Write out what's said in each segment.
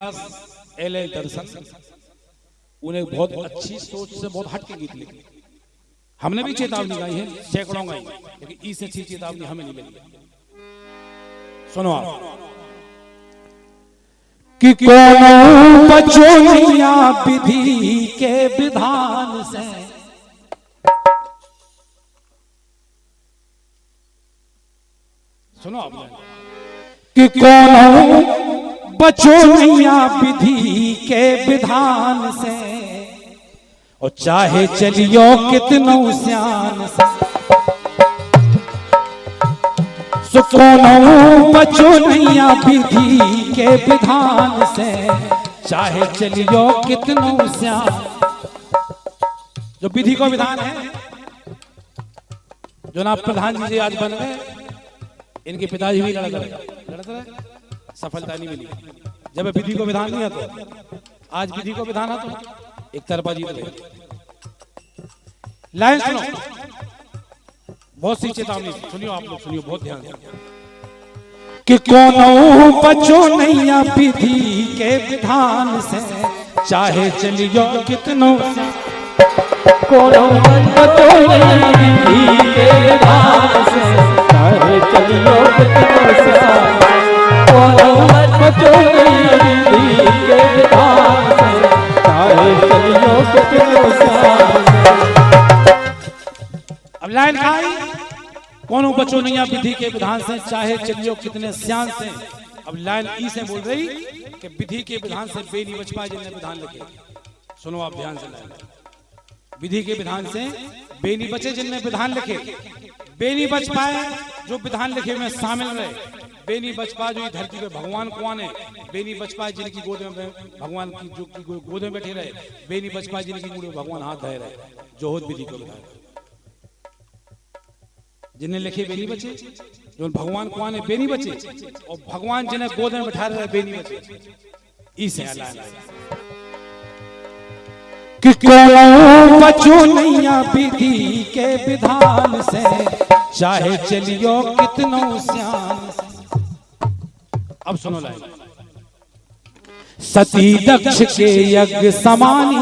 L दर्शन उन्हें बहुत अच्छी सोच से बहुत हट के गीत लिखे। हमने भी चेतावनी गाई है, सैकड़ों गाई, लेकिन इससे अच्छी चेतावनी हमें नहीं मिली। सुनो आप कि कौन बचोनिया विधि के विधान से, सुनो आप कि कौन बचोनिया विधि के विधान से, और चाहे चलियो कितनो श्यान से, सुकोनो बचोनिया विधि के विधान से, चाहे चलियो कितनो श्यान। जो विधि को विधान है, जो ना प्रधान जी आज बन गए, इनके पिताजी भी लड़ते रहे, सफलता नहीं मिली। जब विधि को विधान नहीं आता, आज विधि को विधान आता, एक तरफा जीत गए। लाइन सुनो, बहुत सी चेतावनी सुनियो, आप लोग सुनियो बहुत ध्यान से कि कोनो बचो नैया विधि के विधान से, चाहे चलियो कितनो, कोनो बचो नैया विधि के विधान से, चाहे चलियो कितनो श्यान। कोनो बचो नैया विधि के विधान से, चाहे चलियो कितनो श्यान। अब लाइन खाई, कोनो बचो नैया विधि के विधान से, चाहे चलियो कितने श्यान से। अब लाइन ई से बोल रही कि विधि के विधान से बे नहीं बच पाए जिनने विधान लिखे। सुनो आप ध्यान से, लाइन विधि के विधान से बे नहीं बचे जिनने विधान लिखे, बे नहीं बच पाए जो विधान लिखे में शामिल रहे, बे नहीं बच पाए जो ये धरती पे भगवान कौन है, बे नहीं बच पाए जिनकी गोद में भगवान की जो गोद में बैठे रहे, बे नहीं बच पाए जिनकी गोद में भगवान हाथ धरे रहे। जो होत विधि को विधान जिन्हें लिखे बे नहीं बचे, जो भगवान कौन है बे नहीं बचे, और भगवान जिन्हें गोद में बैठा रहे बे नहीं बचे। इसे कि कोनो बचो नैया विधि के विधान से, चाहे चलियो कितनो श्यान से। अब सुनो लाइन, सती दक्ष के यज्ञ समानी,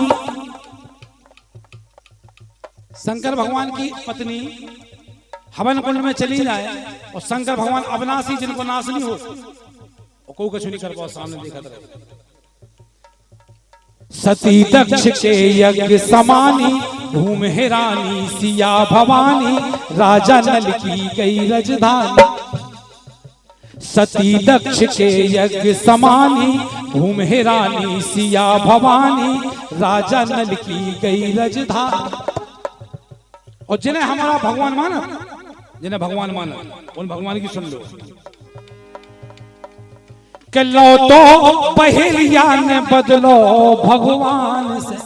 शंकर भगवान की पत्नी हवन कुंड में चली जाए, और शंकर भगवान अविनाशी जिनको नाश नहीं हो, और कोई कुछ नहीं कर पाओ, सामने देखा रहे। सती दक्ष के यज्ञ समानी, भूम हिरानी सिया भवानी, राजा नल की गई रजधानी। सती दक्ष के यज्ञ समानी, भूम हिरानी सिया भवानी, राजा नल की गई रजधानी। और जिन्हें हमारा भगवान माना, जिन्हें भगवान माना, उन भगवान की सुन लो कि लो तो पहेलिया ने बदलो भगवान से,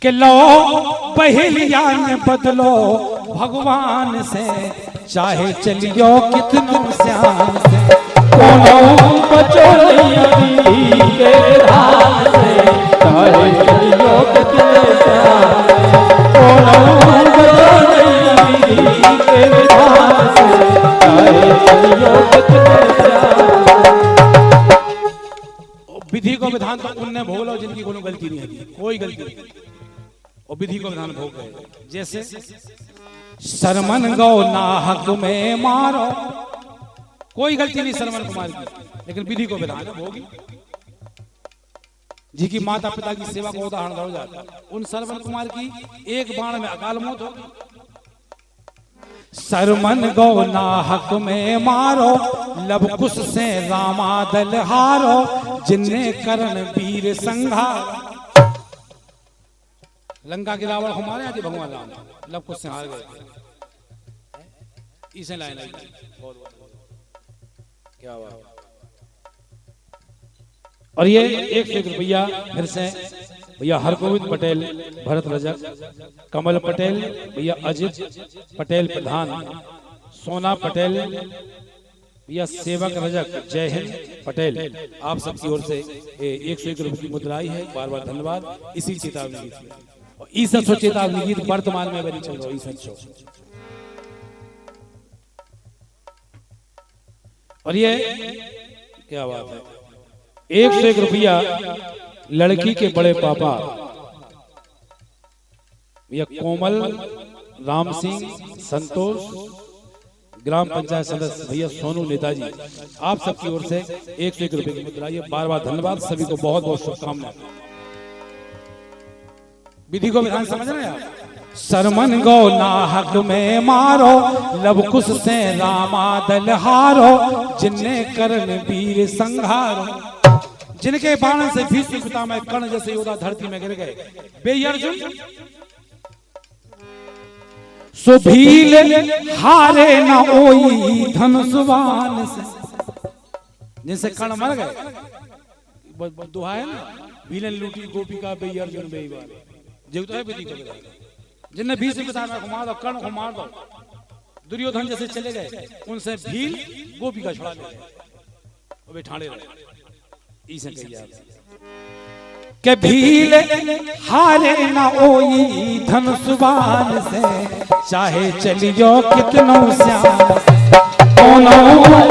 कि लो पहेलिया ने बदलो भगवान से, चाहे चलियो कितनो श्यान से। कोनो बचो नैया विधि के विधान से, चाहे चलियो कितनो श्यान। कोनो बचो नैया विधि के विधान से, चाहे चलियो कितनो श्यान। विधि को विधान तो उनने भोग लो जिनकी कोई गलती नहीं है, कोई गलती नहीं, और विधि को विधान भोग गए। जैसे शर्मन गौ नाहक में मारो, कोई गलती नहीं शर्मन कुमार की, लेकिन विधि को विधान भोगी। जी की माता पिता की सेवा को उदाहरण हो जाता, उन शर्मन कुमार की एक बाण में अकाल मौत होगी। शर्मन गौ नाहक में मारो, लब कुश से रामादल हारो, जिन्ने करण वीर संघार। लंका के रावण हमारे आदि भगवान राम लब कुश से हार गए। इसे लाइन आई, क्या हुआ। और ये 1 रुपया फिर से भैया हरगोविंद पटेल, भरत रजक, कमल पटेल, भैया अजित पटेल प्रधान, सोना पटेल, भैया सेवक रजक, जय हिंद पटेल, आप सबकी ओर से 101 रुपये की मुद्रा आई है, बार बार धन्यवाद। इसी चेतावनी गीत, और इस चेतावनी गीत वर्तमान में बनी चल रहा है। और ये क्या बात है। 101 रुपया लड़की के बड़े पापा या कोमल राम सिंह संतोष ग्राम पंचायत सदस्य भैया सोनू नेताजी, आप सबकी ओर से 101 रुपए की मुद्रा। ये बार बार धन्यवाद, सभी को बहुत बहुत शुभकामनाएं। विधि को विधान समझ रहे हैं आप? सरमन गो नाहक में मारो, लवकुश से रामा दल हारो, जिन्ने करण वीर संहारो। जिनके बाण से भीष्म पितामह कर्ण जैसे योद्धा धरती में गिर गए, बे अर्जुन सुभील हारे न ओई धनुषवान से। जिनसे कर्ण मर गए, दुहा है ना, भीलन लूटी गोपिका बे अर्जुन बेईमान, जो तो है विधि को विधान। जिनने भीष्म पितामह को मार दो, कर्ण को मार दो, दुर्योधन जैसे चले गए, उनसे भील गोपिका छुड़ा ले गए, वे ठाणे रहे। इसे कहिए के भील हारे न ओई धनुषवान से, चाहे चलियो कितनो श्याम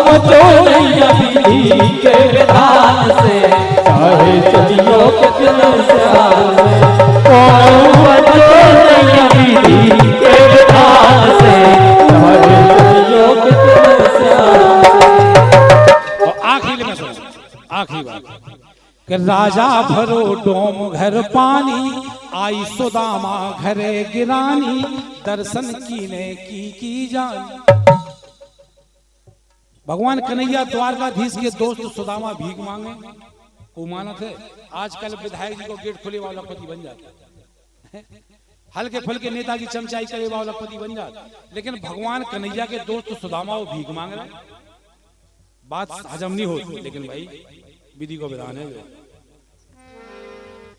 बचो नैया विधि के विधान से, चाहे चलियो कितनो श्याम बचो नैया विधि के विधान से, चाहे चलियो कितनो श्याम। और आखिरी में सुनो, आखिरी बात कि राजा भरो डोम घर पानी, आई सुदामा घरे गिरानी, दर्शन कीने की जानी। भगवान कन्हैया द्वारकाधीश के दोस्त सुदामा भीख मांगे, वो मानत है। आजकल विधायक जी को गेट खोले वाला पति बन जाता है, हल्के फुल्के नेता की चमचाई करे वाला पति बन जाता, लेकिन भगवान कन्हैया के दोस्त सुदामा वो भीख मांग रहे। बात हजम नहीं होती, लेकिन भाई विधि को विधान है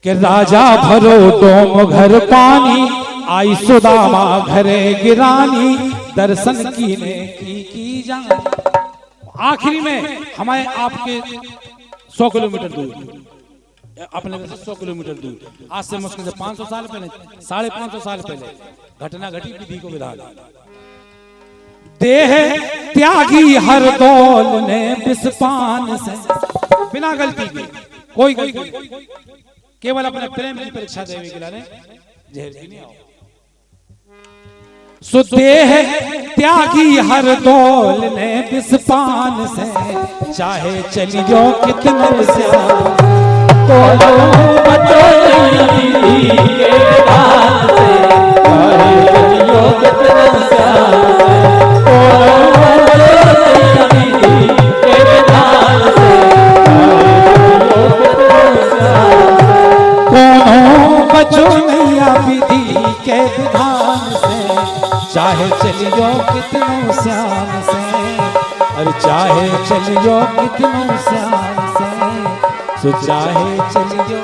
कि राजा भरो डोम घर पानी, आई सुदामा घरे गिरानी, दर्शन कीने की जानी। आखिरी में हमारे आपके 100 किलोमीटर दूर, अपने से 100 किलोमीटर दूर, आज से मुश्किल से 500 साल पहले, 550 साल पहले घटना घटी विधि को विधान। देह त्यागी हर दौल ने विषपान से, बिना गलती के, कोई गलती, केवल अपने प्रेम की परीक्षा देने के लिए जहर भी नहीं आओ। सुदेह त्यागी हर दौल ने विषपान से, चाहे चलियो कितने श्याम बचो नैया विधि के विधान से, चाहे चलियो कितनो श्याम बचो नैया विधि के विधान से, बचो नैया विधि के विधान से, चाहे चलियो कितनो श्याम से, अरे चाहे चलियो कितनो श्याम से, सो चाहे चलियो